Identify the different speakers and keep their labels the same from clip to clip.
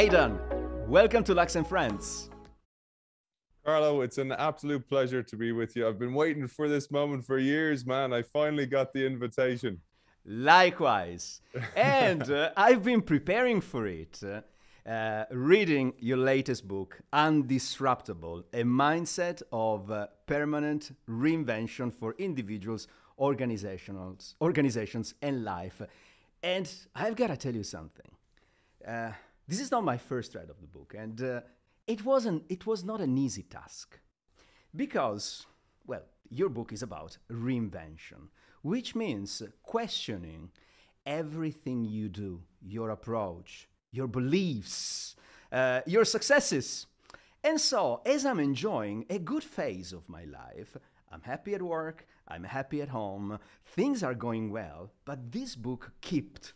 Speaker 1: Aidan, welcome to Lux and Friends.
Speaker 2: Carlo, it's an absolute pleasure to be with you. I've been waiting for this moment for years, man. I finally got the invitation.
Speaker 1: Likewise. And I've been preparing for it, reading your latest book, Undistruptable, a mindset of permanent reinvention for individuals, organizations, and life. And I've got to tell you something. This is not my first read of the book, and it was not an easy task. Because, well, your book is about reinvention, which means questioning everything you do, your approach, your beliefs, your successes. And so, as I'm enjoying a good phase of my life, I'm happy at work, I'm happy at home, things are going well, but this book kept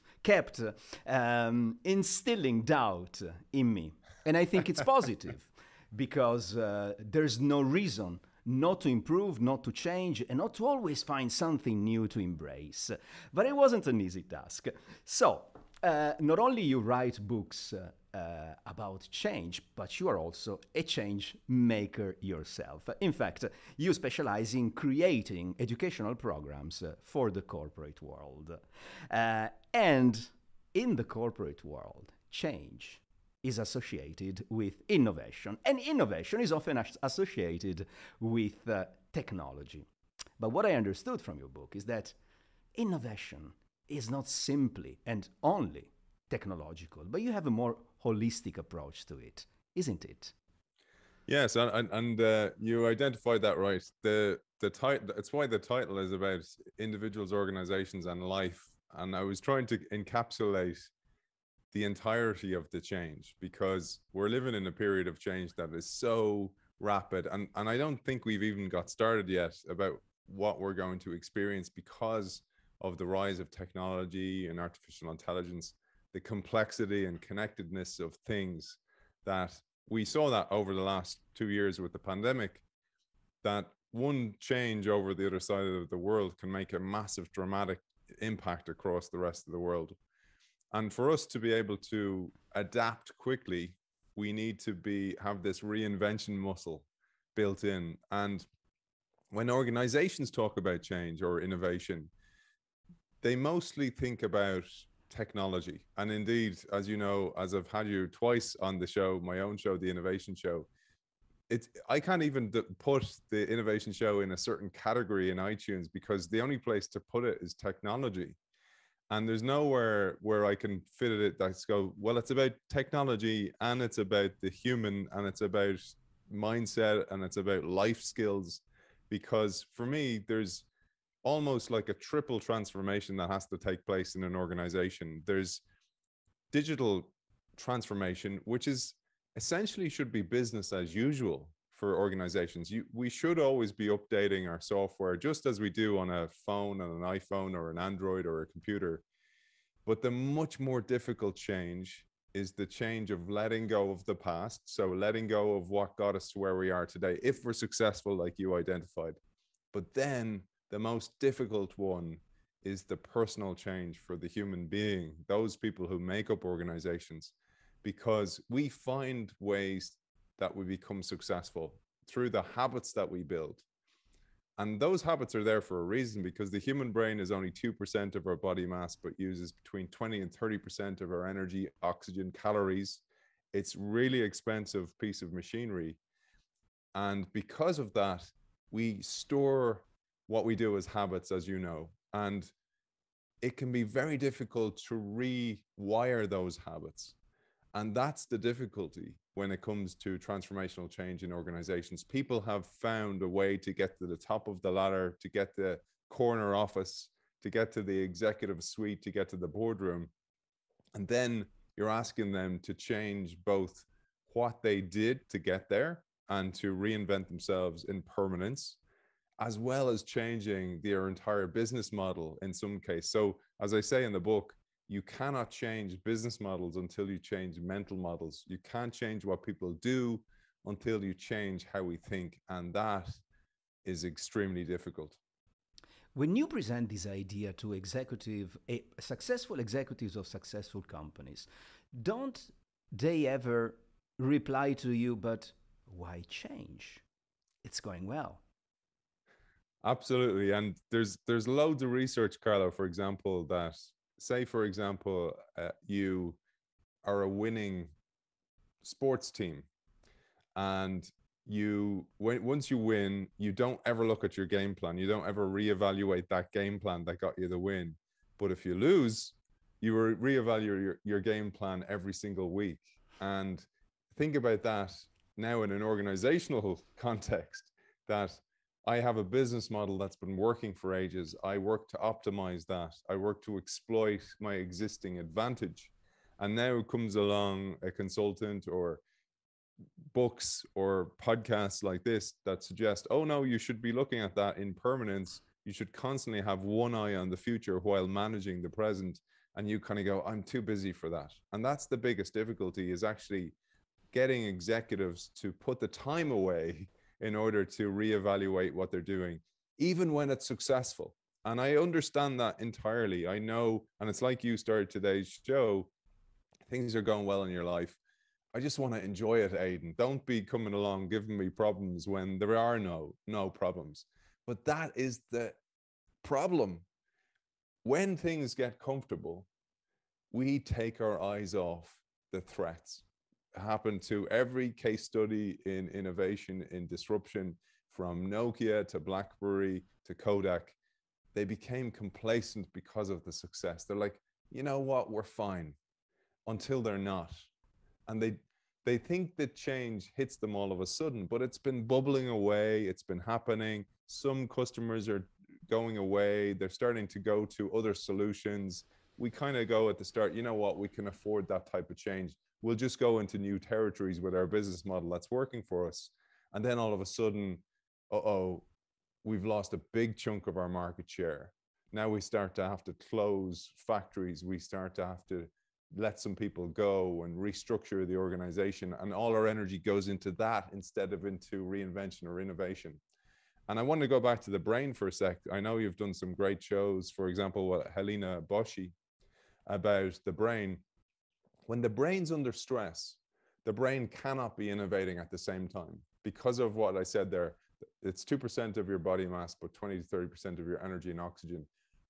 Speaker 1: instilling doubt in me. And I think it's positive because there's no reason not to improve, not to change, and not to always find something new to embrace. But it wasn't an easy task. So, not only you write books about change, but you are also a change maker yourself. In fact, you specialize in creating educational programs for the corporate world. And in the corporate world, change is associated with innovation, and innovation is often associated with technology. But what I understood from your book is that innovation is not simply and only technological, but you have a more holistic approach to it, isn't it?
Speaker 2: Yes, and you identified that right. The title, it's why the title is about individuals, organizations, and life. And I was trying to encapsulate the entirety of the change, because we're living in a period of change that is so rapid, and I don't think we've even got started yet about what we're going to experience because of the rise of technology and artificial intelligence, the complexity and connectedness of things. That we saw that over the last 2 years with the pandemic, that one change over the other side of the world can make a massive dramatic impact across the rest of the world. And for us to be able to adapt quickly, we need to have this reinvention muscle built in. And when organizations talk about change or innovation, they mostly think about technology. And indeed, as you know, as I've had you twice on the show, my own show, the Innovation Show, I can't even put the Innovation Show in a certain category in iTunes, because the only place to put it is technology. And there's nowhere where I can fit it that's go, well, it's about technology, and it's about the human, and it's about mindset, and it's about life skills. Because for me, there's almost like a triple transformation that has to take place in an organization. There's digital transformation, which is essentially should be business as usual for organizations. We should always be updating our software, just as we do on a phone, on an iPhone or an Android or a computer. But the much more difficult change is the change of letting go of the past. So letting go of what got us to where we are today, if we're successful, like you identified. But then the most difficult one is the personal change for the human being, those people who make up organizations, because we find ways that we become successful through the habits that we build. And those habits are there for a reason, because the human brain is only 2% of our body mass, but uses between 20 and 30% of our energy, oxygen, calories. It's really expensive piece of machinery. And because of that, we store what we do as habits, as you know, and it can be very difficult to rewire those habits. And that's the difficulty when it comes to transformational change in organizations. People have found a way to get to the top of the ladder, to get the corner office, to get to the executive suite, to get to the boardroom. And then you're asking them to change both what they did to get there and to reinvent themselves in permanence, as well as changing their entire business model in some case. So as I say in the book, you cannot change business models until you change mental models. You can't change what people do until you change how we think. And that is extremely difficult.
Speaker 1: When you present this idea to successful executives of successful companies, don't they ever reply to you, but why change? It's going well.
Speaker 2: Absolutely. And there's loads of research, Carlo, for example, that say, for example, you are a winning sports team, and once you win, you don't ever look at your game plan. You don't ever reevaluate that game plan that got you the win. But if you lose, you reevaluate your game plan every single week. And think about that now in an organizational context, that I have a business model that's been working for ages. I work to optimize that. I work to exploit my existing advantage. And now comes along a consultant or books or podcasts like this that suggest, oh no, you should be looking at that in permanence. You should constantly have one eye on the future while managing the present. And you kind of go, I'm too busy for that. And that's the biggest difficulty, is actually getting executives to put the time away in order to reevaluate what they're doing, even when it's successful. And I understand that entirely. I know, and it's like you started today's show, things are going well in your life. I just want to enjoy it, Aidan. Don't be coming along giving me problems when there are no problems. But that is the problem. When things get comfortable, we take our eyes off the threats. It happened to every case study in innovation, in disruption, from Nokia to BlackBerry to Kodak. They became complacent because of the success. They're like, you know what, we're fine, until they're not. And they think that change hits them all of a sudden, but it's been bubbling away. It's been happening. Some customers are going away. They're starting to go to other solutions. We kind of go at the start, you know what, we can afford that type of change. We'll just go into new territories with our business model that's working for us. And then all of a sudden, we've lost a big chunk of our market share. Now we start to have to close factories. We start to have to let some people go and restructure the organization, and all our energy goes into that instead of into reinvention or innovation. And I want to go back to the brain for a sec. I know you've done some great shows, for example, Helena Boschi, about the brain. When the brain's under stress, the brain cannot be innovating at the same time because of what I said there. It's 2% of your body mass, but 20 to 30% of your energy and oxygen.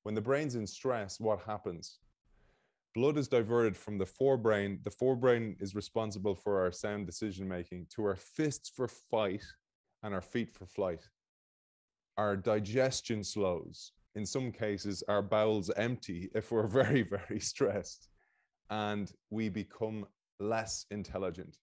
Speaker 2: When the brain's in stress, what happens? Blood is diverted from the forebrain. The forebrain is responsible for our sound decision making, to our fists for fight and our feet for flight. Our digestion slows. In some cases, our bowels empty if we're very, very stressed, and we become less intelligent.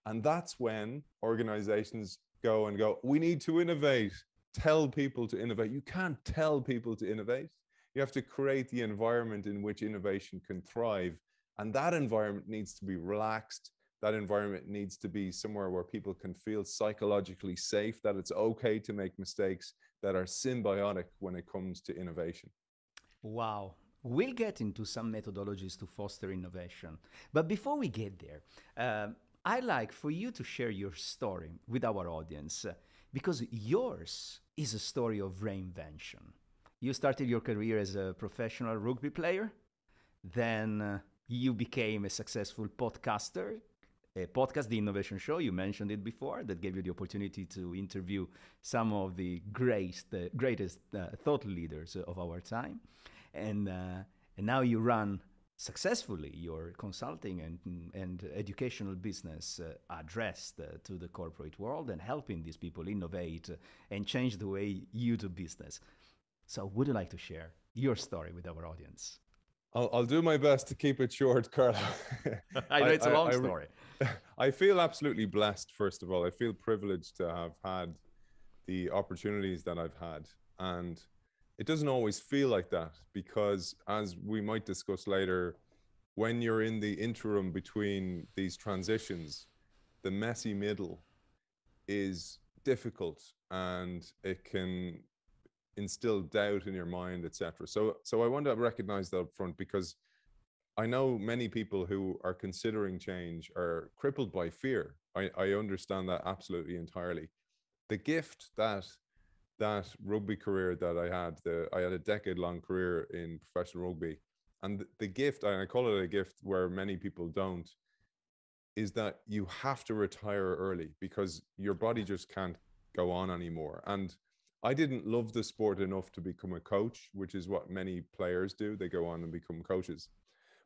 Speaker 2: And that's when organizations go, we need to innovate. Tell people to innovate. You can't tell people to innovate. You have to create the environment in which innovation can thrive. And that environment needs to be relaxed. That environment needs to be somewhere where people can feel psychologically safe, that it's okay to make mistakes, that are symbiotic when it comes to innovation.
Speaker 1: Wow. We'll get into some methodologies to foster innovation. But before we get there, I'd like for you to share your story with our audience, because yours is a story of reinvention. You started your career as a professional rugby player, then you became a successful podcaster, a podcast, The Innovation Show, you mentioned it before, that gave you the opportunity to interview some of the greatest thought leaders of our time. And now you run successfully your consulting and educational business addressed to the corporate world and helping these people innovate and change the way you do business. So would you like to share your story with our audience?
Speaker 2: I'll do my best to keep it short, Carlo.
Speaker 1: I know it's a long story.
Speaker 2: I feel absolutely blessed, first of all. I feel privileged to have had the opportunities that I've had. And it doesn't always feel like that, because as we might discuss later, when you're in the interim between these transitions, the messy middle is difficult, and it can instill doubt in your mind, etc. So I want to recognize that up front, because I know many people who are considering change are crippled by fear. I understand that absolutely entirely. The gift that rugby career that I had a decade-long career in professional rugby, and the gift, and I call it a gift where many people don't, is that you have to retire early because your body just can't go on anymore. And I didn't love the sport enough to become a coach, which is what many players do. They go on and become coaches.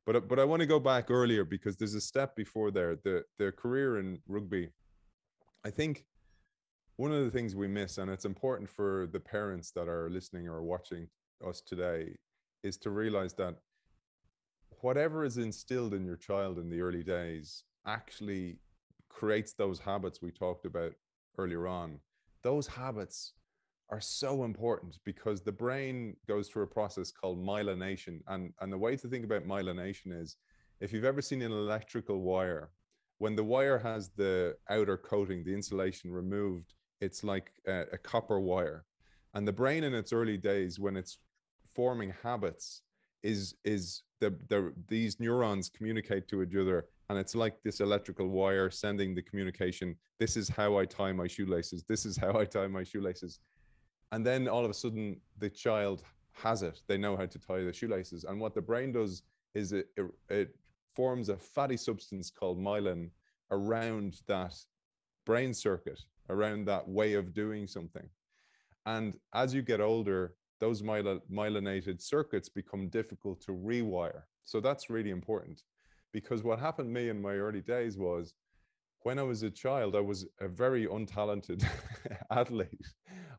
Speaker 2: But I want to go back earlier because there's a step before there. The career in rugby, I think one of the things we miss, and it's important for the parents that are listening or watching us today, is to realize that whatever is instilled in your child in the early days actually creates those habits we talked about earlier on. Those habits are so important because the brain goes through a process called myelination. And the way to think about myelination is, if you've ever seen an electrical wire, when the wire has the outer coating, the insulation removed, it's like a copper wire. And the brain in its early days, when it's forming habits, is these neurons communicate to each other, and it's like this electrical wire sending the communication. This is how I tie my shoelaces. This is how I tie my shoelaces. And then all of a sudden, the child has it. They know how to tie the shoelaces. And what the brain does is it forms a fatty substance called myelin around that brain circuit, around that way of doing something. And as you get older, those myelinated circuits become difficult to rewire. So that's really important, because what happened to me in my early days was, when I was a child, I was a very untalented athlete.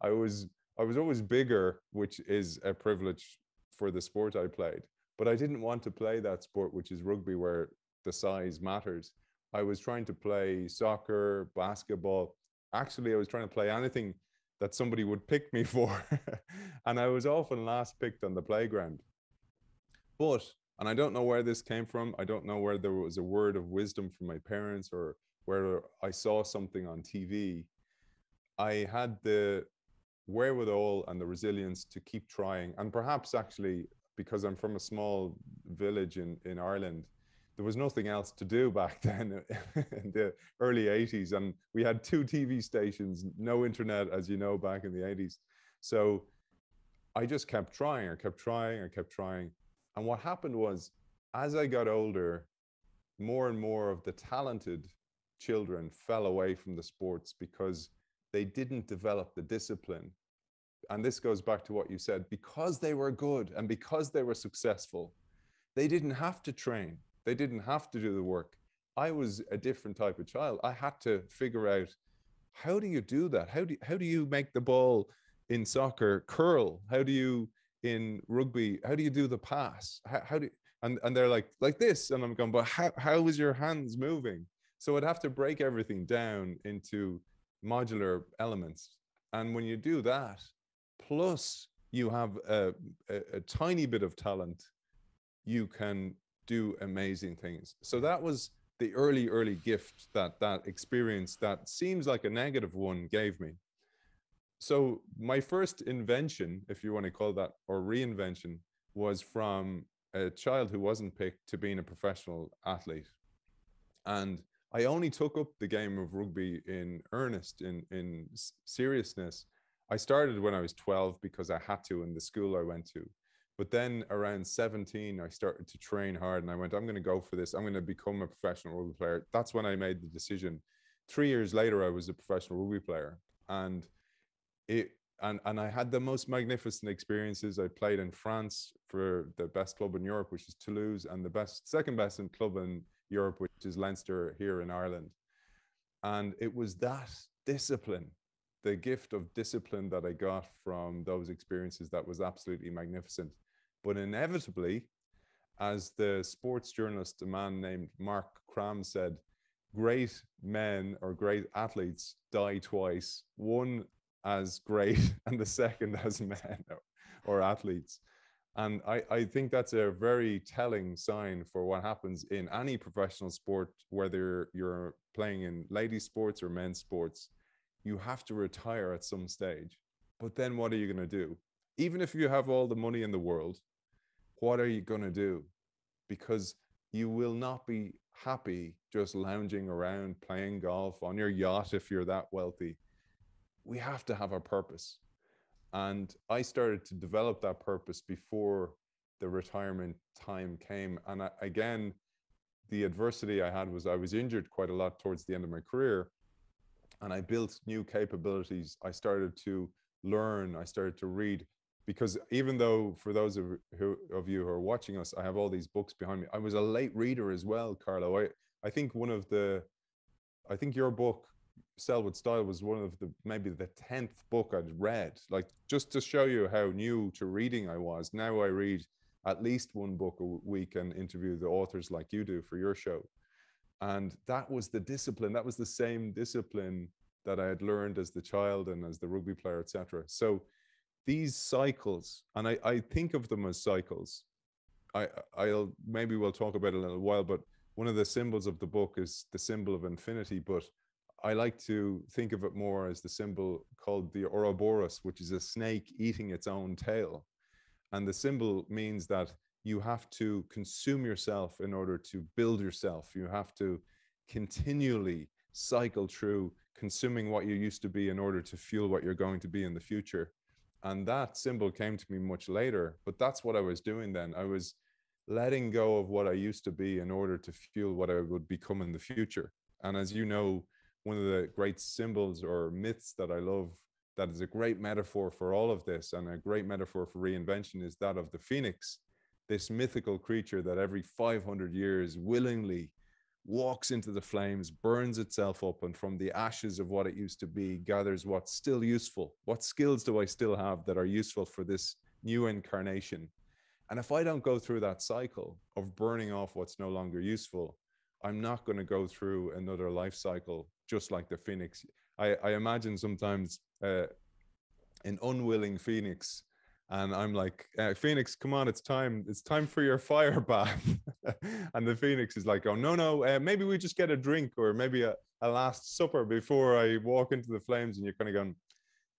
Speaker 2: I was always bigger, which is a privilege for the sport I played. But I didn't want to play that sport, which is rugby, where the size matters. I was trying to play soccer, basketball. Actually, I was trying to play anything that somebody would pick me for. And I was often last picked on the playground. But, and I don't know where this came from. I don't know where there was a word of wisdom from my parents or where I saw something on TV. I had the wherewithal and the resilience to keep trying. And perhaps actually, because I'm from a small village in Ireland, there was nothing else to do back then in the early 80s. And we had 2 TV stations, no internet, as you know, back in the 80s. So I just kept trying. I kept trying. And what happened was, as I got older, more and more of the talented children fell away from the sports because they didn't develop the discipline. And this goes back to what you said, because they were good and because they were successful, they didn't have to train. They didn't have to do the work. I was a different type of child. I had to figure out, how do you do that? How do you make the ball in soccer curl? How do you, in rugby, how do you do the pass? How do you, and they're like this, and I'm going, but how is your hands moving? So I'd have to break everything down into modular elements. And when you do that, plus you have a tiny bit of talent, you can do amazing things. So that was the early gift that experience, that seems like a negative one, gave me. So my first invention, if you want to call that, or reinvention, was from a child who wasn't picked to being a professional athlete. And I only took up the game of rugby in earnest, in seriousness. I started when I was 12 because I had to in the school I went to. But then around 17, I started to train hard, and I went, I'm going to go for this. I'm going to become a professional rugby player. That's when I made the decision. 3 years later, I was a professional rugby player. And I had the most magnificent experiences. I played in France for the best club in Europe, which is Toulouse, and the second best club in Europe, which is Leinster here in Ireland. And it was that discipline, the gift of discipline that I got from those experiences, that was absolutely magnificent. But inevitably, as the sports journalist, a man named Mark Cram, said, great men or great athletes die twice, one as great and the second as men or athletes. And I think that's a very telling sign for what happens in any professional sport, whether you're playing in ladies' sports or men's sports. You have to retire at some stage. But then what are you going to do? Even if you have all the money in the world, what are you going to do? Because you will not be happy just lounging around, playing golf on your yacht if you're that wealthy. We have to have a purpose. And I started to develop that purpose before the retirement time came. And again, the adversity I had was I was injured quite a lot towards the end of my career, and I built new capabilities. I started to learn, I started to read, because even though for those of you who are watching us, I have all these books behind me, I was a late reader as well, Carlo. I think I think your book, Sell with Style, was one of the, maybe the 10th book I'd read. Like, just to show you how new to reading I was. Now I read at least one book a week and interview the authors like you do for your show. And that was the discipline. That was the same discipline that I had learned as the child and as the rugby player, etc. So these cycles, and I think of them as cycles. I'll maybe we'll talk about it in a little while, but one of the symbols of the book is the symbol of infinity, but I like to think of it more as the symbol called the Ouroboros, which is a snake eating its own tail. And the symbol means that you have to consume yourself in order to build yourself. You have to continually cycle through consuming what you used to be in order to fuel what you're going to be in the future. And that symbol came to me much later, but that's what I was doing then. I was letting go of what I used to be in order to fuel what I would become in the future. And as you know, one of the great symbols or myths that I love, that is a great metaphor for all of this and a great metaphor for reinvention, is that of the phoenix, this mythical creature that every 500 years willingly walks into the flames, burns itself up, and from the ashes of what it used to be, gathers what's still useful. What skills do I still have that are useful for this new incarnation? And if I don't go through that cycle of burning off what's no longer useful, I'm not going to go through another life cycle just like the phoenix. I imagine sometimes an unwilling phoenix, and I'm like, Phoenix, come on, it's time for your fire bath. And the phoenix is like, oh, no, maybe we just get a drink, or maybe a last supper before I walk into the flames. And you're kind of going,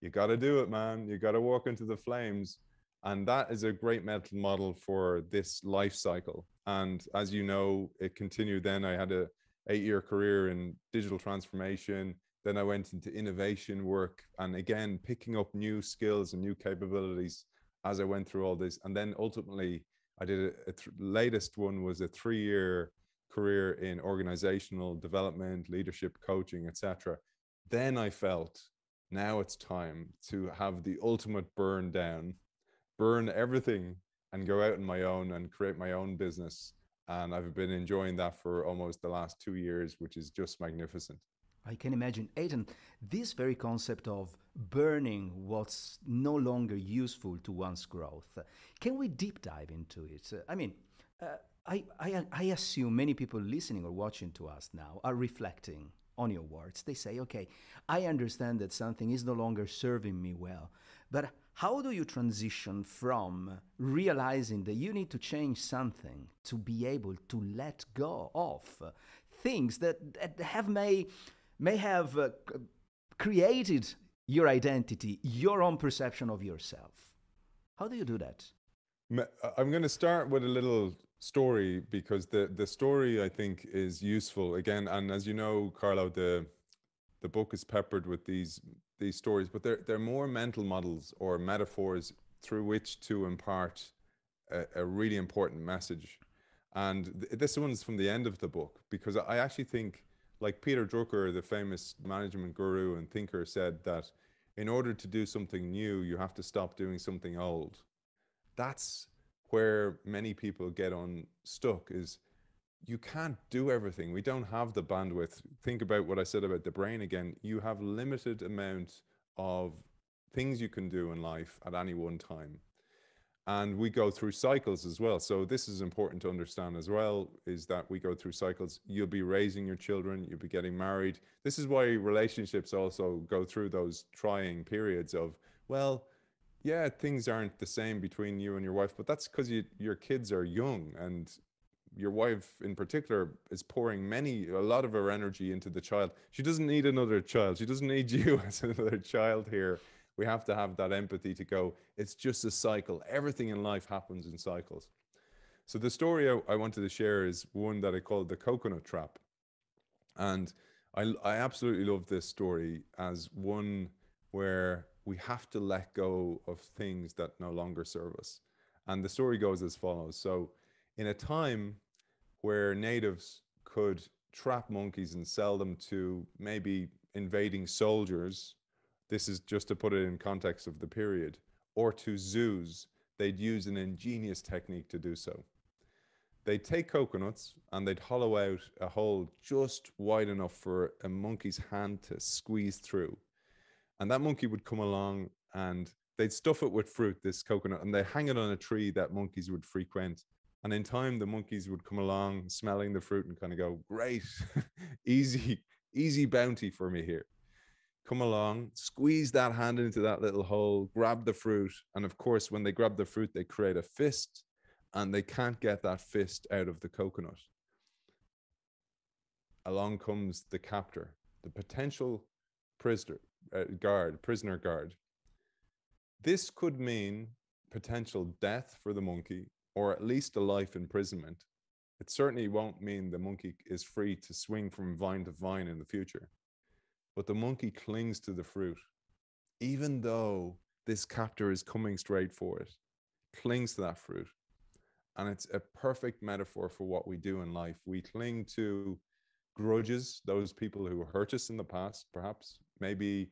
Speaker 2: you got to do it, man. You got to walk into the flames. And that is a great mental model for this life cycle. And as you know, it continued. Then I had a 8-year career in digital transformation. Then I went into innovation work, and again, picking up new skills and new capabilities as I went through all this. And then ultimately, I did latest one was a 3-year career in organizational development, leadership coaching, etc. Then I felt, now it's time to have the ultimate burn down, burn everything and go out on my own and create my own business. And I've been enjoying that for almost the last 2 years, which is just magnificent.
Speaker 1: I can imagine, Aidan, this very concept of burning what's no longer useful to one's growth. Can we deep dive into it? I assume many people listening or watching to us now are reflecting on your words. They say, okay, I understand that something is no longer serving me well, but how do you transition from realizing that you need to change something to be able to let go of things that may have created your identity, your own perception of yourself? How do you do that?
Speaker 2: I'm going to start with a little story, because the story, I think, is useful again. And as you know, Carlo, the book is peppered with these stories, but they're more mental models or metaphors through which to impart a really important message. And this one's from the end of the book, because I actually think, like Peter Drucker, the famous management guru and thinker, said that in order to do something new, you have to stop doing something old. That's where many people get unstuck, is you can't do everything. We don't have the bandwidth. Think about what I said about the brain again. You have limited amount of things you can do in life at any one time. And we go through cycles as well. So this is important to understand as well, is that we go through cycles. You'll be raising your children, you'll be getting married. This is why relationships also go through those trying periods of, well, yeah, things aren't the same between you and your wife, but that's because your kids are young, and your wife in particular is pouring a lot of her energy into the child. She doesn't need another child. She doesn't need you as another child here. We have to have that empathy to go, it's just a cycle. Everything in life happens in cycles. So the story I wanted to share is one that I called the coconut trap. And I absolutely love this story as one where we have to let go of things that no longer serve us. And the story goes as follows. So in a time where natives could trap monkeys and sell them to maybe invading soldiers. This is just to put it in context of the period, or to zoos. They'd use an ingenious technique to do so. They'd take coconuts and they'd hollow out a hole just wide enough for a monkey's hand to squeeze through. And that monkey would come along and they'd stuff it with fruit, this coconut, and they'd hang it on a tree that monkeys would frequent. And in time, the monkeys would come along smelling the fruit and kind of go, great, easy bounty for me here. Come along, squeeze that hand into that little hole, grab the fruit. And of course, when they grab the fruit, they create a fist and they can't get that fist out of the coconut. Along comes the captor, the potential prisoner guard. This could mean potential death for the monkey, or at least a life imprisonment. It certainly won't mean the monkey is free to swing from vine to vine in the future. But the monkey clings to the fruit, even though this captor is coming straight for it, clings to that fruit. And it's a perfect metaphor for what we do in life. We cling to grudges, those people who hurt us in the past, perhaps. Maybe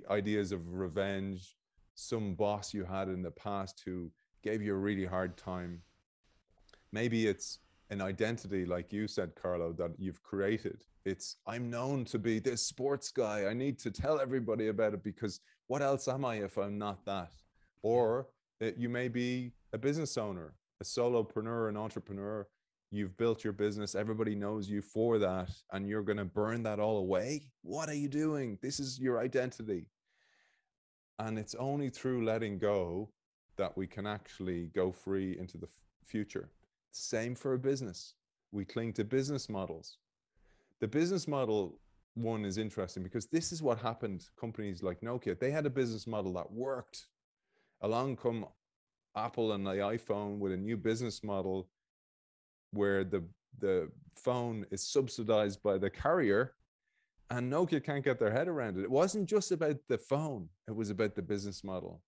Speaker 2: ideas of revenge, some boss you had in the past who gave you a really hard time. Maybe it's an identity, like you said, Carlo, that you've created. It's, I'm known to be this sports guy. I need to tell everybody about it because what else am I if I'm not that? Or that you may be a business owner, a solopreneur, an entrepreneur. You've built your business. Everybody knows you for that. And you're going to burn that all away. What are you doing? This is your identity. And it's only through letting go that we can actually go free into the future. Same for a business. We cling to business models. The business model one is interesting because this is what happened. Companies like Nokia, they had a business model that worked. Along come Apple and the iPhone with a new business model where the phone is subsidized by the carrier, and Nokia can't get their head around it. It wasn't just about the phone. It was about the business model.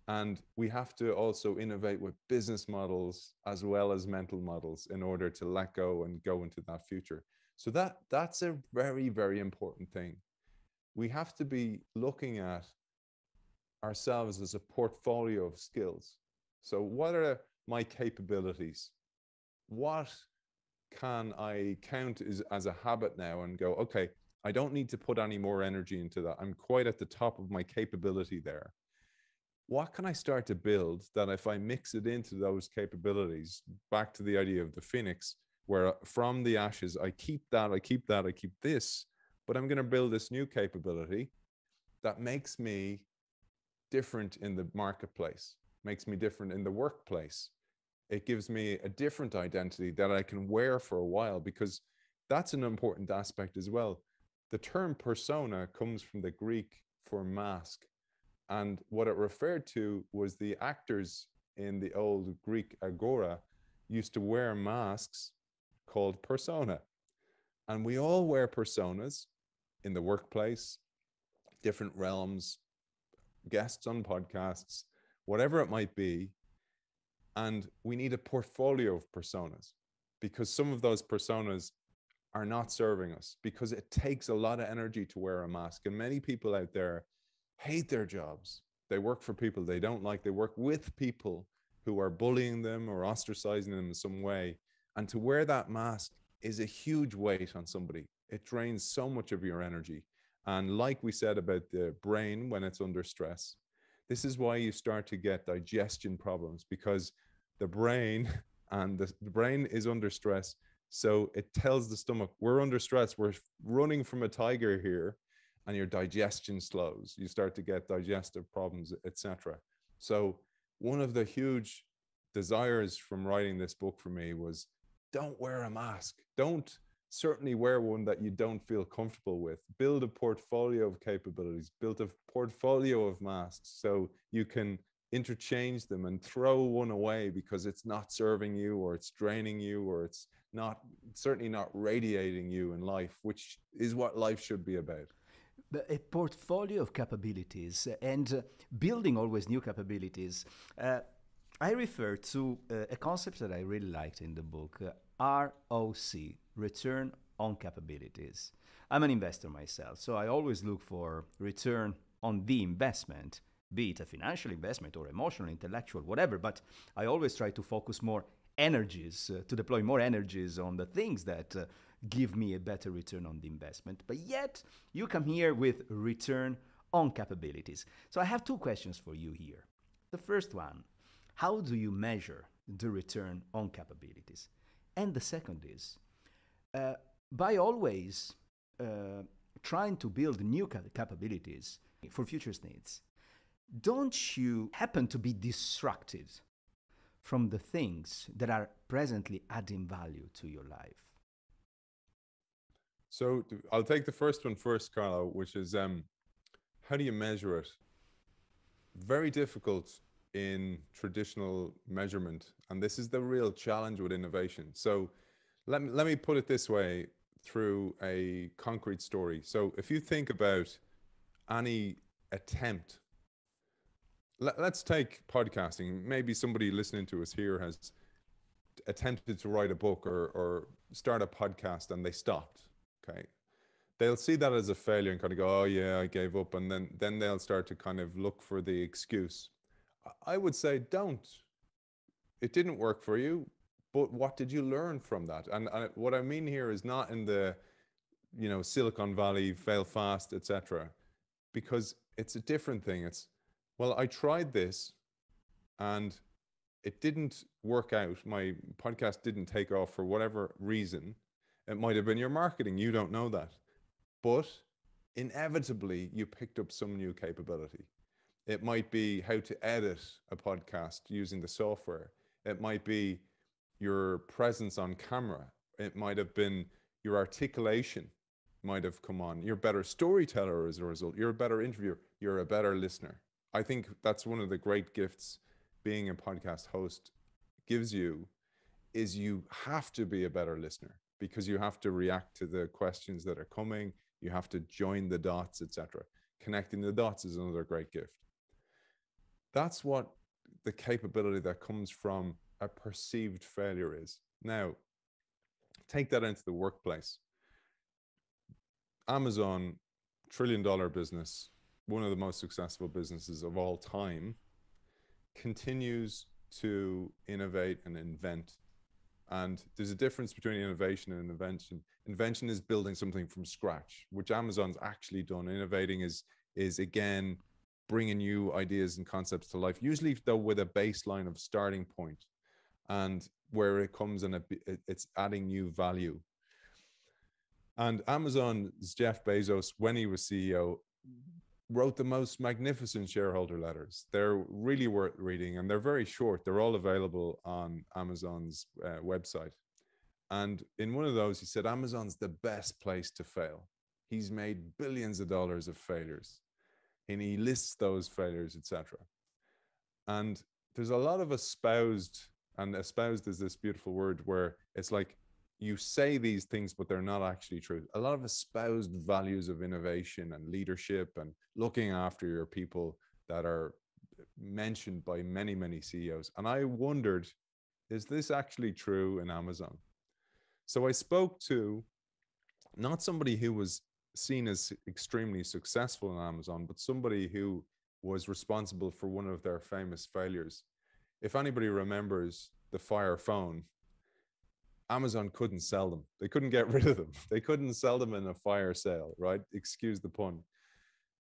Speaker 2: And we have to also innovate with business models as well as mental models in order to let go and go into that future. So that's a very, very important thing. We have to be looking at ourselves as a portfolio of skills. So what are my capabilities? What can I count as a habit now and go, okay, I don't need to put any more energy into that. I'm quite at the top of my capability there. What can I start to build that if I mix it into those capabilities, back to the idea of the phoenix, where from the ashes, I keep this, but I'm going to build this new capability that makes me different in the marketplace, makes me different in the workplace. It gives me a different identity that I can wear for a while, because that's an important aspect as well. The term persona comes from the Greek for mask. And what it referred to was the actors in the old Greek agora used to wear masks called persona. And we all wear personas in the workplace, different realms, guests on podcasts, whatever it might be. And we need a portfolio of personas, because some of those personas are not serving us, because it takes a lot of energy to wear a mask. And many people out there hate their jobs. They work for people they don't like. They work with people who are bullying them or ostracizing them in some way. And to wear that mask is a huge weight on somebody. It drains so much of your energy. And like we said about the brain when it's under stress, this is why you start to get digestion problems, because the brain is under stress. So it tells the stomach, we're under stress. We're running from a tiger here. And your digestion slows. You start to get digestive problems, etc. So one of the huge desires from writing this book for me was, don't wear a mask. Don't certainly wear one that you don't feel comfortable with. Build a portfolio of capabilities. Build a portfolio of masks so you can interchange them and throw one away because it's not serving you, or it's draining you, or it's certainly not radiating you in life, which is what life should be about.
Speaker 1: A portfolio of capabilities and building always new capabilities. I refer to a concept that I really liked in the book, ROC, Return on Capabilities. I'm an investor myself, so I always look for return on the investment, be it a financial investment or emotional, intellectual, whatever, but I always try to focus more energies, to deploy more energies on the things that give me a better return on the investment. But yet, you come here with return on capabilities. So I have two questions for you here. The first one, how do you measure the return on capabilities? And the second is, by always trying to build new capabilities for futures needs, don't you happen to be distracted from the things that are presently adding value to your life?
Speaker 2: So I'll take the first one first, Carlo, which is how do you measure it? Very difficult in traditional measurement. And this is the real challenge with innovation. So let me put it this way through a concrete story. So if you think about any attempt, let's take podcasting. Maybe somebody listening to us here has attempted to write a book or start a podcast and they stopped. Okay. They'll see that as a failure and kind of go, oh yeah, I gave up. And then they'll start to kind of look for the excuse. I would say, don't. It didn't work for you, but what did you learn from that? And what I mean here is not in the, Silicon Valley, fail fast, etc., because it's a different thing. It's, well, I tried this and it didn't work out. My podcast didn't take off for whatever reason. It might have been your marketing. You don't know that. But inevitably, you picked up some new capability. It might be how to edit a podcast using the software. It might be your presence on camera. It might have been your articulation might have come on. You're a better storyteller as a result. You're a better interviewer. You're a better listener. I think that's one of the great gifts being a podcast host gives you, is you have to be a better listener because you have to react to the questions that are coming. You have to join the dots, etc. Connecting the dots is another great gift. That's what the capability that comes from a perceived failure is. Now, take that into the workplace. Amazon, $1 trillion business, one of the most successful businesses of all time, continues to innovate and invent. And there's a difference between innovation and invention. Invention is building something from scratch, which Amazon's actually done. Innovating is again, bringing new ideas and concepts to life, usually though with a baseline of starting point and where it comes and it's adding new value. And Amazon's Jeff Bezos, when he was CEO, wrote the most magnificent shareholder letters. They're really worth reading and they're very short. They're all available on Amazon's website. And in one of those, he said, Amazon's the best place to fail. He's made billions of dollars of failures. And he lists those failures, etc. And there's a lot of espoused, and espoused is this beautiful word where it's like you say these things, but they're not actually true. A lot of espoused values of innovation and leadership and looking after your people that are mentioned by many, many CEOs. And I wondered, is this actually true in Amazon? So I spoke to not somebody who was seen as extremely successful in Amazon, but somebody who was responsible for one of their famous failures. If anybody remembers the Fire phone, Amazon couldn't sell them. They couldn't get rid of them. They couldn't sell them in a fire sale, right? Excuse the pun.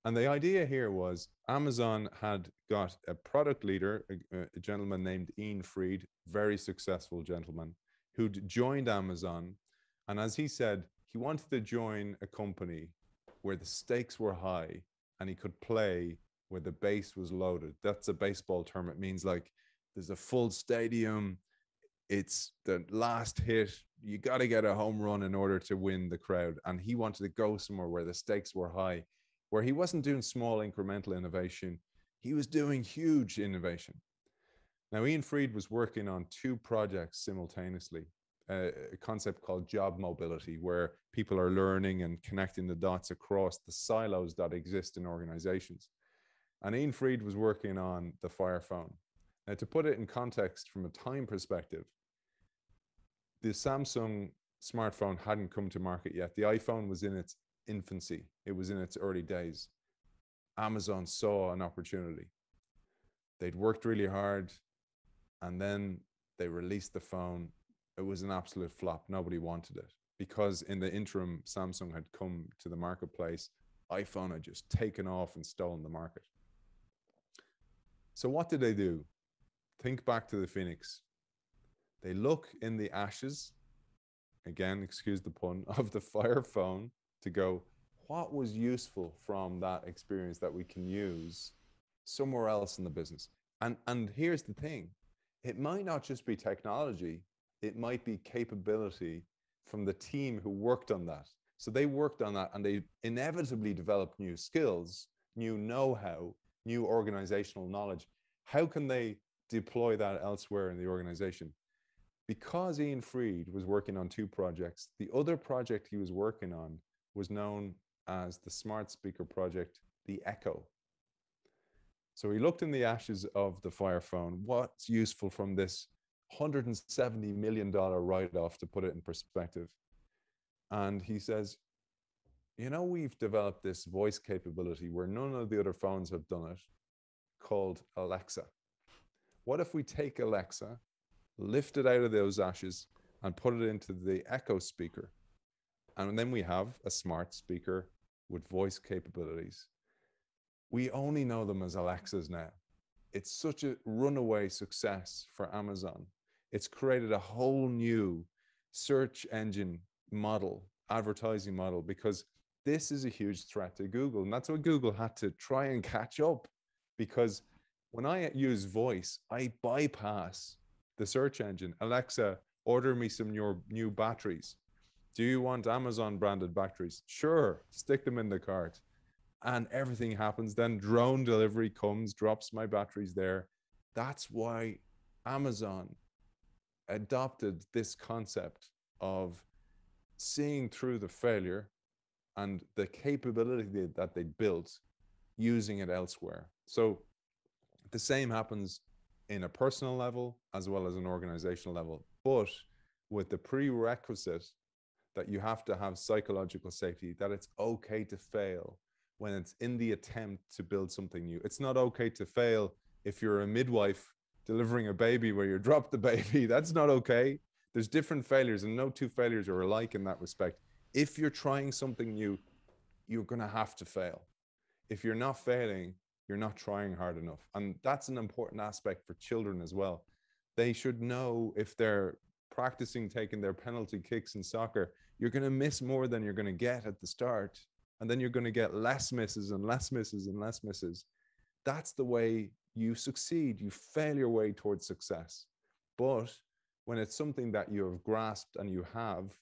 Speaker 2: And the idea here was Amazon had got a product leader, a gentleman named Ian Fried, very successful gentleman, who'd joined Amazon. And as he said, he wanted to join a company where the stakes were high and he could play where the base was loaded. That's a baseball term. It means like there's a full stadium. It's the last hit. You got to get a home run in order to win the crowd. And he wanted to go somewhere where the stakes were high, where he wasn't doing small incremental innovation. He was doing huge innovation. Now, Ian Fried was working on two projects simultaneously, a concept called job mobility, where people are learning and connecting the dots across the silos that exist in organizations. And Ian Fried was working on the Fire phone. Now, to put it in context from a time perspective, the Samsung smartphone hadn't come to market yet. The iPhone was in its infancy. It was in its early days. Amazon saw an opportunity. They'd worked really hard, and then they released the phone. It was an absolute flop. Nobody wanted it because in the interim, Samsung had come to the marketplace. iPhone had just taken off and stolen the market. So what did they do? Think back to the Phoenix. They look in the ashes, again, excuse the pun, of the Fire phone to go, what was useful from that experience that we can use somewhere else in the business? And here's the thing, it might not just be technology, it might be capability from the team who worked on that. So they worked on that and they inevitably developed new skills, new know-how, new organizational knowledge. How can they deploy that elsewhere in the organization? Because Ian Freed was working on two projects, the other project he was working on was known as the Smart Speaker Project, the Echo. So he looked in the ashes of the Fire phone, what's useful from this $170 million write-off, to put it in perspective. And he says, you know, we've developed this voice capability where none of the other phones have done it, called Alexa. What if we take Alexa, lift it out of those ashes and put it into the Echo speaker? And then we have a smart speaker with voice capabilities. We only know them as Alexas now. It's such a runaway success for Amazon. It's created a whole new search engine model, advertising model, because this is a huge threat to Google. And that's why Google had to try and catch up, because when I use voice, I bypass the search engine. Alexa, order me some new batteries. Do you want Amazon branded batteries? Sure, stick them in the cart. And everything happens. Then drone delivery comes, drops my batteries there. That's why Amazon adopted this concept of seeing through the failure and the capability that they built, using it elsewhere. So the same happens in a personal level as well as an organizational level, but with the prerequisite that you have to have psychological safety, that it's okay to fail when it's in the attempt to build something new. It's not okay to fail if you're a midwife delivering a baby where you drop the baby. That's not okay. There's different failures, and no two failures are alike in that respect. If you're trying something new, you're going to have to fail. If you're not failing, you're not trying hard enough. And that's an important aspect for children as well. They should know, if they're practicing taking their penalty kicks in soccer, you're going to miss more than you're going to get at the start. And then you're going to get less misses and less misses and less misses. That's the way you succeed. You fail your way towards success. But when it's something that you have grasped and you have,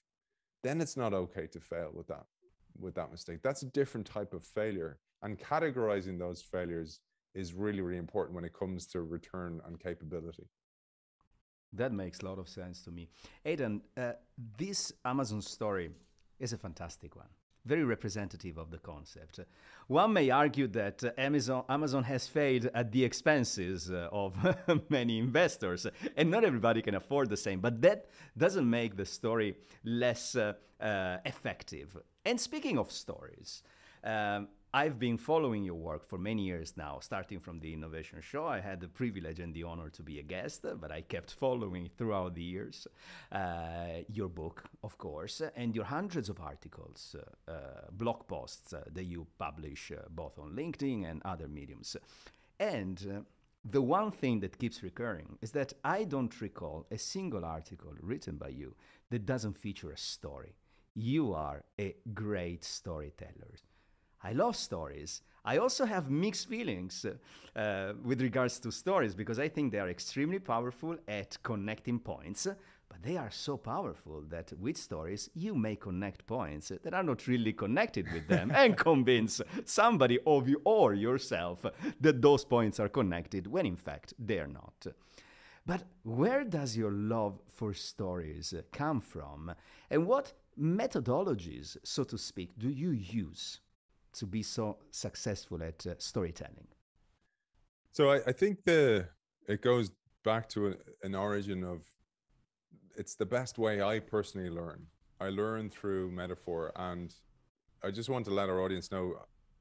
Speaker 2: then it's not okay to fail with that mistake. That's a different type of failure. And categorizing those failures is really, really important when it comes to return on capability.
Speaker 1: That makes a lot of sense to me. Aidan, this Amazon story is a fantastic one, very representative of the concept. One may argue that Amazon has failed at the expenses of many investors, and not everybody can afford the same, but that doesn't make the story less effective. And speaking of stories, I've been following your work for many years now, starting from the Innovation Show. I had the privilege and the honor to be a guest, but I kept following throughout the years your book, of course, and your hundreds of articles, blog posts that you publish both on LinkedIn and other mediums. And the one thing that keeps recurring is that I don't recall a single article written by you that doesn't feature a story. You are a great storyteller. I love stories. I also have mixed feelings with regards to stories, because I think they are extremely powerful at connecting points, but they are so powerful that with stories, you may connect points that are not really connected with them and convince somebody of you or yourself that those points are connected when in fact they are not. But where does your love for stories come from? And what methodologies, so to speak, do you use to be so successful at storytelling?
Speaker 2: So I think it goes back to an origin of, it's the best way I personally learn. I learn through metaphor. And I just want to let our audience know,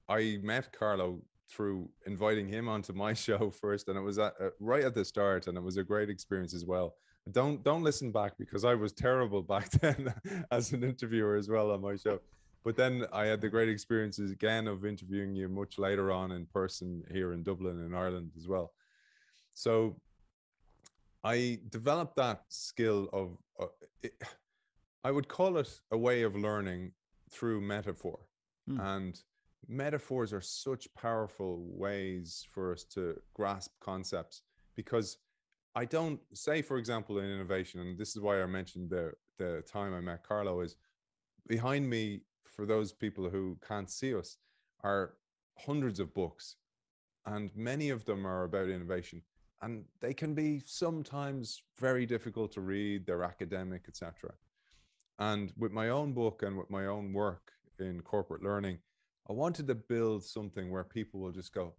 Speaker 2: I met Carlo through inviting him onto my show first, and it was right at the start, and it was a great experience as well. Don't listen back, because I was terrible back then as an interviewer as well on my show. But then I had the great experiences again of interviewing you much later on in person here in Dublin in Ireland as well. So I developed that skill of, I would call it a way of learning through metaphor. And metaphors are such powerful ways for us to grasp concepts, because I don't say, for example, in innovation, and this is why I mentioned the time I met Carlo, is behind me, for those people who can't see us, are hundreds of books, and many of them are about innovation, and they can be sometimes very difficult to read. They're academic, etc. And with my own book and with my own work in corporate learning, I wanted to build something where people will just go,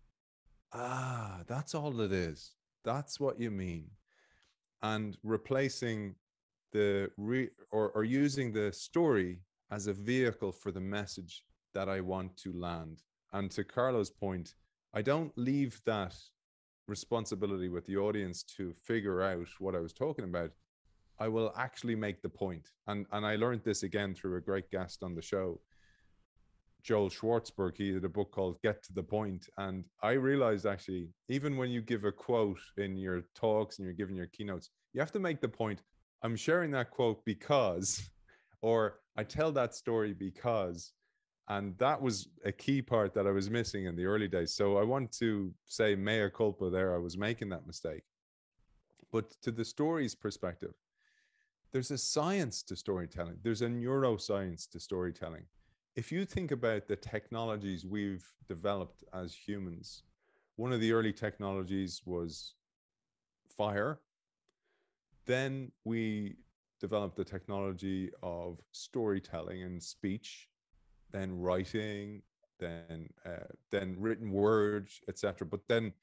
Speaker 2: ah, that's all it is. That's what you mean. And replacing or using the story as a vehicle for the message that I want to land. And to Carlo's point, I don't leave that responsibility with the audience to figure out what I was talking about. I will actually make the point. And I learned this again through a great guest on the show, Joel Schwartzberg. He did a book called Get to the Point. And I realized, actually, even when you give a quote in your talks and you're giving your keynotes, you have to make the point. I'm sharing that quote because, or I tell that story because. And that was a key part that I was missing in the early days. So I want to say mea culpa there. I was making that mistake. But to the story's perspective, there's a science to storytelling. There's a neuroscience to storytelling. If you think about the technologies we've developed as humans, one of the early technologies was fire. Then we developed the technology of storytelling and speech, then writing, then written words, etc. But then,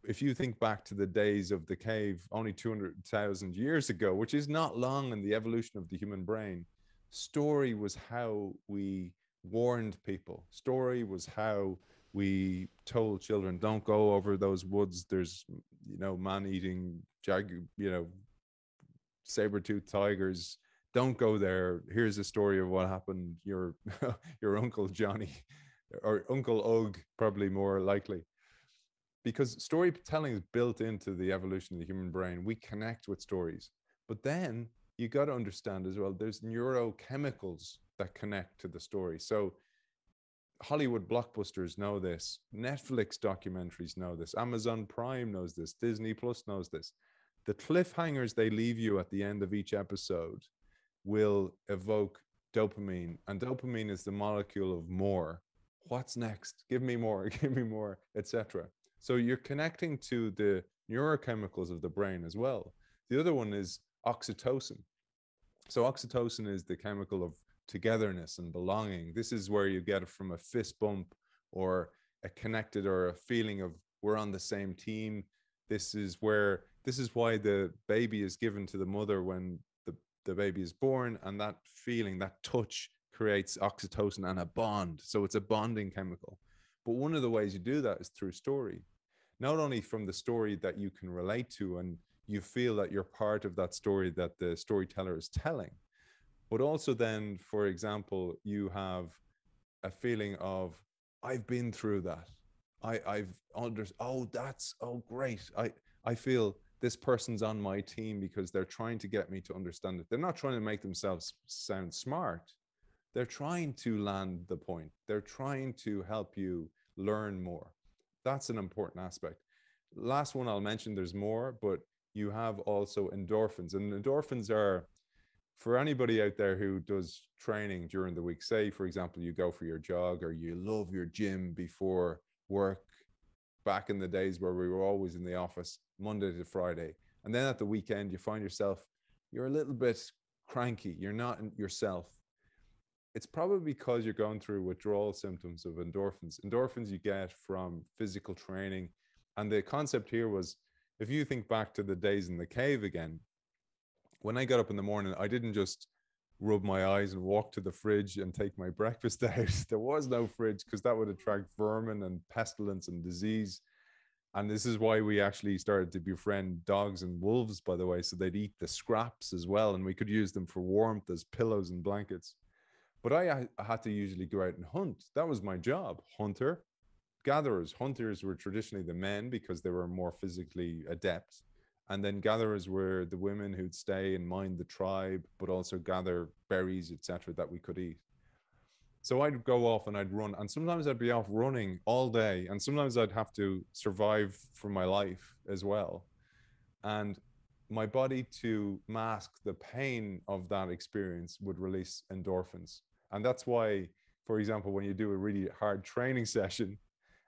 Speaker 2: if you think back to the days of the cave, only 200,000 years ago, which is not long in the evolution of the human brain, story was how we warned people. Story was how we told children, don't go over those woods. There's, man-eating, saber-toothed tigers. Don't go there. Here's a story of what happened. Your Uncle Johnny, or Uncle Ugg, probably more likely. Because storytelling is built into the evolution of the human brain. We connect with stories. But then you got to understand as well, there's neurochemicals that connect to the story. So Hollywood blockbusters know this. Netflix documentaries know this. Amazon Prime knows this. Disney Plus knows this. The cliffhangers they leave you at the end of each episode will evoke dopamine. And dopamine is the molecule of more. What's next? Give me more, give me more, etc. So you're connecting to the neurochemicals of the brain as well. The other one is oxytocin. So oxytocin is the chemical of togetherness and belonging. This is where you get it from a fist bump or a connected or a feeling of we're on the same team. This is why the baby is given to the mother when the baby is born, and that feeling, that touch creates oxytocin and a bond. So it's a bonding chemical. But one of the ways you do that is through story. Not only from the story that you can relate to and you feel that you're part of that story that the storyteller is telling, but also then, for example, you have a feeling of, I've been through that. Great. I feel this person's on my team because they're trying to get me to understand it. They're not trying to make themselves sound smart. They're trying to land the point. They're trying to help you learn more. That's an important aspect. Last one I'll mention, there's more, but you have also endorphins. And endorphins are, for anybody out there who does training during the week, say, for example, you go for your jog or you love your gym before work, back in the days where we were always in the office Monday to Friday. And then at the weekend, you find yourself, you're a little bit cranky. You're not yourself. It's probably because you're going through withdrawal symptoms of endorphins. Endorphins you get from physical training. And the concept here was, if you think back to the days in the cave again, when I got up in the morning, I didn't just rub my eyes and walk to the fridge and take my breakfast out. There was no fridge because that would attract vermin and pestilence and disease. And this is why we actually started to befriend dogs and wolves, by the way, so they'd eat the scraps as well. And we could use them for warmth as pillows and blankets. But I had to usually go out and hunt. That was my job, hunter. Gatherers. Hunters were traditionally the men because they were more physically adept. And then gatherers were the women who'd stay and mind the tribe, but also gather berries, etc., that we could eat. So I'd go off and I'd run, and sometimes I'd be off running all day, and sometimes I'd have to survive for my life as well. And my body, to mask the pain of that experience, would release endorphins. And that's why, for example, when you do a really hard training session,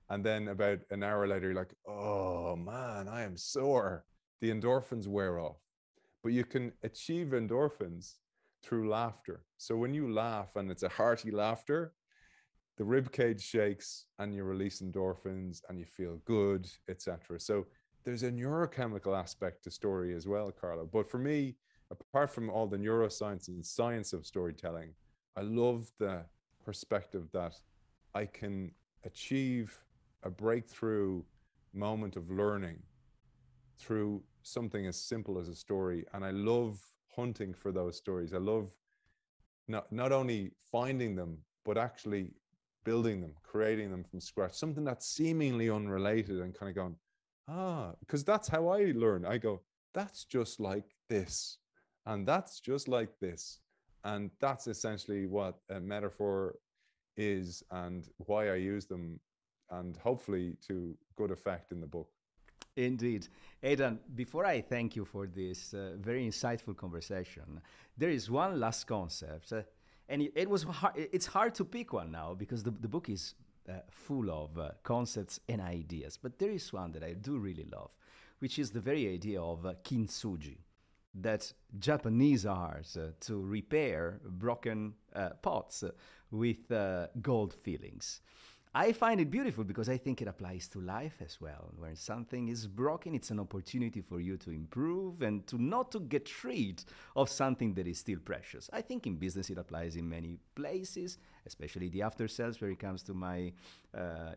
Speaker 2: and then about an hour later, you're like, oh man, I am sore. The endorphins wear off. But you can achieve endorphins through laughter. So when you laugh and it's a hearty laughter, the rib cage shakes and you release endorphins and you feel good, etc. So there's a neurochemical aspect to story as well, Carlo. But for me, apart from all the neuroscience and science of storytelling, I love the perspective that I can achieve a breakthrough moment of learning through something as simple as a story. And I love hunting for those stories. I love not only finding them, but actually building them, creating them from scratch, something that's seemingly unrelated, and kind of going, because that's how I learn. I go, that's just like this, and that's just like this. And that's essentially what a metaphor is and why I use them, and hopefully to good effect in the book.
Speaker 1: Indeed. Aidan, before I thank you for this very insightful conversation, there is one last concept. And it's hard to pick one now because the book is full of concepts and ideas. But there is one that I do really love, which is the very idea of kintsugi, that Japanese art to repair broken pots with gold fillings. I find it beautiful because I think it applies to life as well. When something is broken, it's an opportunity for you to improve and to not to get rid of something that is still precious. I think in business it applies in many places, especially the after sales where it comes to my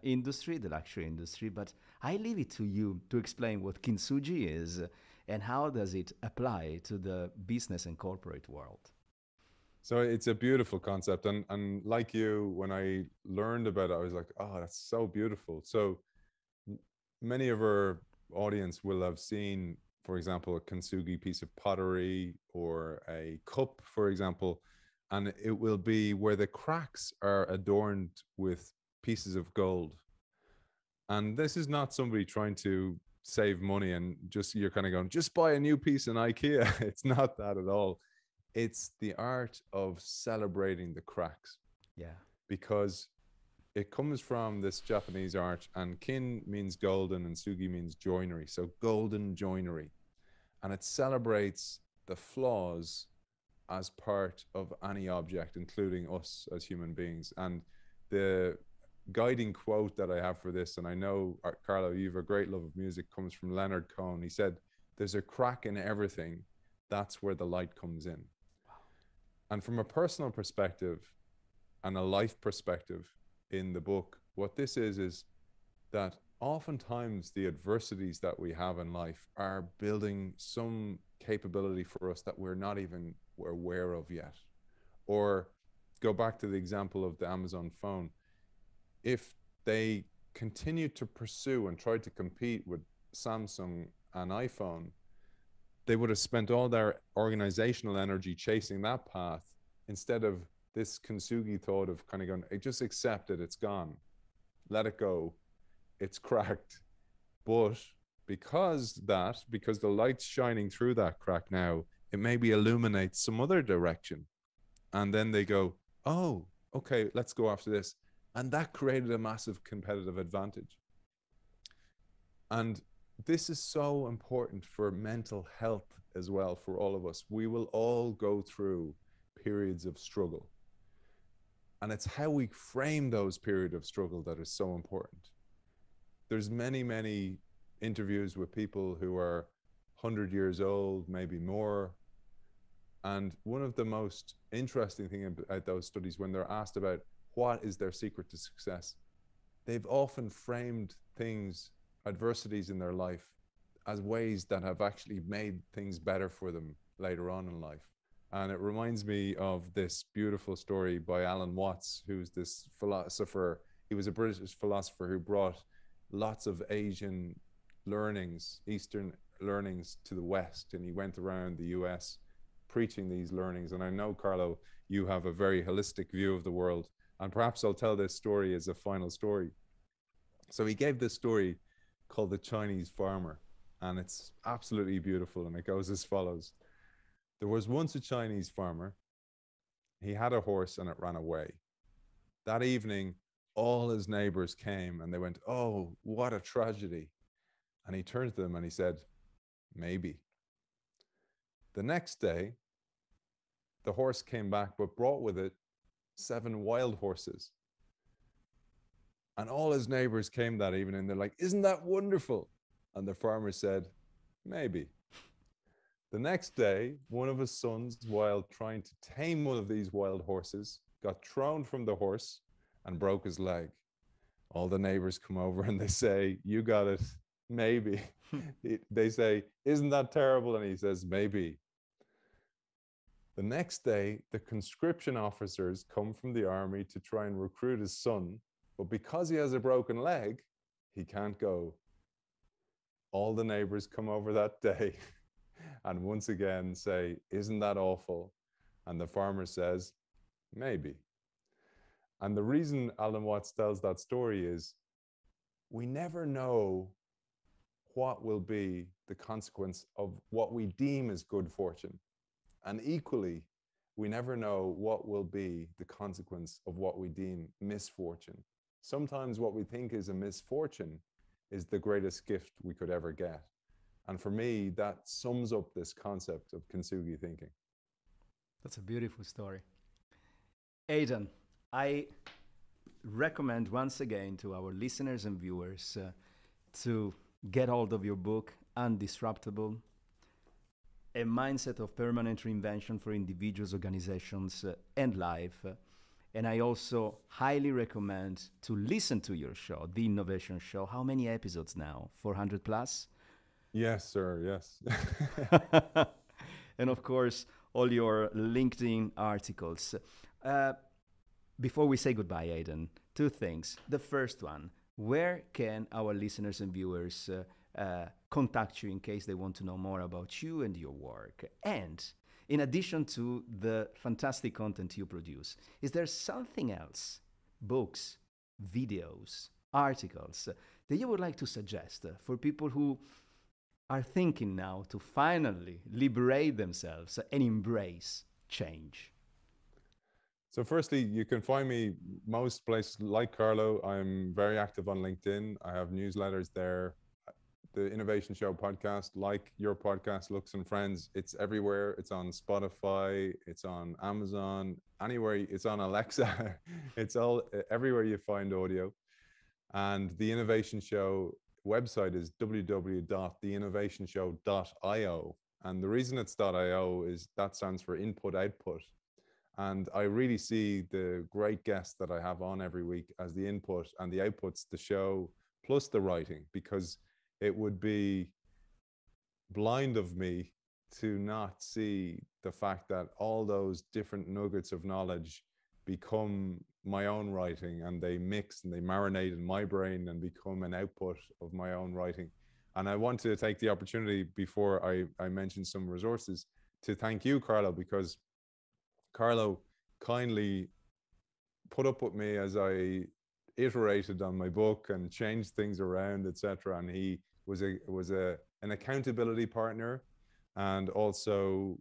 Speaker 1: industry, the luxury industry. But I leave it to you to explain what kintsugi is and how does it apply to the business and corporate world.
Speaker 2: So it's a beautiful concept. And like you, when I learned about it, I was like, oh, that's so beautiful. So many of our audience will have seen, for example, a kintsugi piece of pottery or a cup, for example, and it will be where the cracks are adorned with pieces of gold. And this is not somebody trying to save money and just, you're kind of going, just buy a new piece in IKEA. It's not that at all. It's the art of celebrating the cracks.
Speaker 1: Yeah.
Speaker 2: Because it comes from this Japanese art, and kin means golden and sugi means joinery. So golden joinery. And it celebrates the flaws as part of any object, including us as human beings. And the guiding quote that I have for this, and I know, Carlo, you have a great love of music, comes from Leonard Cohen. He said, there's a crack in everything. That's where the light comes in. And from a personal perspective and a life perspective in the book, what this is that oftentimes the adversities that we have in life are building some capability for us that we're not even aware of yet. Or go back to the example of the Amazon phone. If they continue to pursue and try to compete with Samsung and iPhone, they would have spent all their organizational energy chasing that path instead of this kintsugi thought of kind of going, just accept it, it's gone, let it go, it's cracked. But because the light's shining through that crack now, it maybe illuminates some other direction. And then they go, oh, okay, let's go after this. And that created a massive competitive advantage. And this is so important for mental health as well, for all of us. We will all go through periods of struggle. And it's how we frame those periods of struggle that is so important. There's many interviews with people who are 100 years old, maybe more. And one of the most interesting things about those studies, when they're asked about what is their secret to success, they've often framed things, adversities in their life, as ways that have actually made things better for them later on in life. And it reminds me of this beautiful story by Alan Watts, who's this philosopher. He was a British philosopher who brought lots of Asian learnings, Eastern learnings, to the West. And he went around the US preaching these learnings. And I know, Carlo, you have a very holistic view of the world. And perhaps I'll tell this story as a final story. So he gave this story called The Chinese Farmer. And it's absolutely beautiful. And it goes as follows. There was once a Chinese farmer. He had a horse and it ran away. That evening, all his neighbors came and they went, "Oh, what a tragedy." And he turned to them and he said, "Maybe." The next day, the horse came back, but brought with it 7 wild horses. And all his neighbors came that evening and they're like, "Isn't that wonderful?" And the farmer said, "Maybe." The next day, one of his sons, while trying to tame one of these wild horses, got thrown from the horse and broke his leg. All the neighbors come over and they say, "You got it, maybe." They say, "Isn't that terrible?" And he says, "Maybe." The next day, the conscription officers come from the army to try and recruit his son, but because he has a broken leg, he can't go. All the neighbors come over that day and once again say, "Isn't that awful?" And the farmer says, "Maybe." And the reason Alan Watts tells that story is we never know what will be the consequence of what we deem as good fortune. And equally, we never know what will be the consequence of what we deem misfortune. Sometimes what we think is a misfortune is the greatest gift we could ever get. And for me, that sums up this concept of kintsugi thinking.
Speaker 1: That's a beautiful story. Aidan, I recommend once again to our listeners and viewers to get hold of your book, Undistruptable, A Mindset of Permanent Reinvention for Individuals, Organizations, and Life. And I also highly recommend to listen to your show, The Innovation Show. How many episodes now? 400 plus?
Speaker 2: Yes, sir. Yes.
Speaker 1: And of course, all your LinkedIn articles. Before we say goodbye, Aidan, 2 things. The first one, where can our listeners and viewers contact you in case they want to know more about you and your work? And in addition to the fantastic content you produce, is there something else, books, videos, articles, that you would like to suggest for people who are thinking now to finally liberate themselves and embrace change?
Speaker 2: So firstly, you can find me most places like Carlo. I'm very active on LinkedIn. I have newsletters there. The Innovation Show podcast, like your podcast, Lux and Friends, it's everywhere. It's on Spotify, it's on Amazon, anywhere. It's on Alexa. It's all everywhere you find audio. And the Innovation Show website is www.theinnovationshow.io. And the reason it's .io is that stands for input output. And I really see the great guests that I have on every week as the input, and the outputs, the show, plus the writing, because it would be blind of me to not see the fact that all those different nuggets of knowledge become my own writing, and they mix and they marinate in my brain and become an output of my own writing. And I want to take the opportunity, before I mention some resources, to thank you, Carlo, because Carlo kindly put up with me as I iterated on my book and changed things around, etc. And he was an accountability partner, and also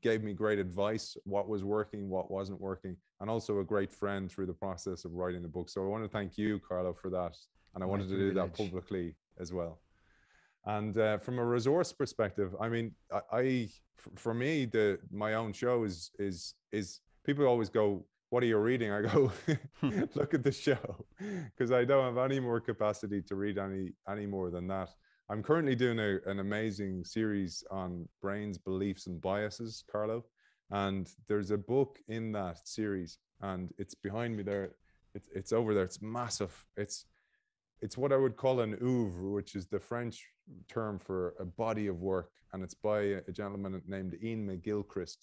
Speaker 2: gave me great advice, what was working, what wasn't working, and also a great friend through the process of writing the book. So I want to thank you, Carlo, for that. And I wanted to do that publicly as well. And from a resource perspective, I mean, for me, my own show is people always go, what are you reading? I go, look at the show, because I don't have any more capacity to read any more than that. I'm currently doing an amazing series on brains, beliefs, and biases, Carlo. And there's a book in that series, and it's behind me there. It's over there. It's massive. It's what I would call an oeuvre, which is the French term for a body of work, and it's by a gentleman named Aidan McCullen.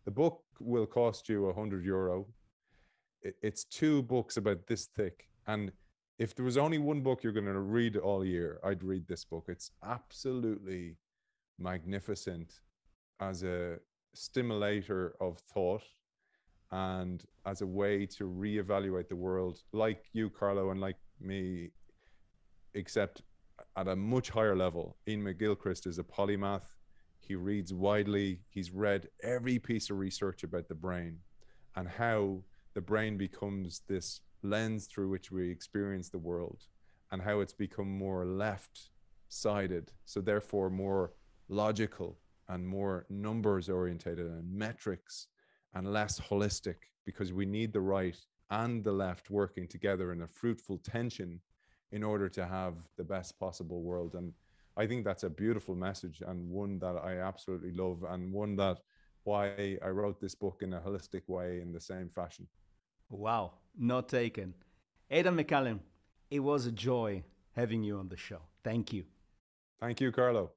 Speaker 2: The book will cost you €100. It's 2 books about this thick, and if there was only one book you're going to read all year, I'd read this book. It's absolutely magnificent as a stimulator of thought and as a way to reevaluate the world, like you, Carlo, and like me, except at a much higher level. Aidan McCullen is a polymath. He reads widely. He's read every piece of research about the brain and how the brain becomes this lens through which we experience the world, and how it's become more left-sided, so therefore more logical and more numbers orientated and metrics and less holistic, because we need the right and the left working together in a fruitful tension in order to have the best possible world. And I think that's a beautiful message, and one that I absolutely love, and one that why I wrote this book in a holistic way in the same fashion.
Speaker 1: Wow, not taken. Aidan McCullen, it was a joy having you on the show. Thank you.
Speaker 2: Thank you, Carlo.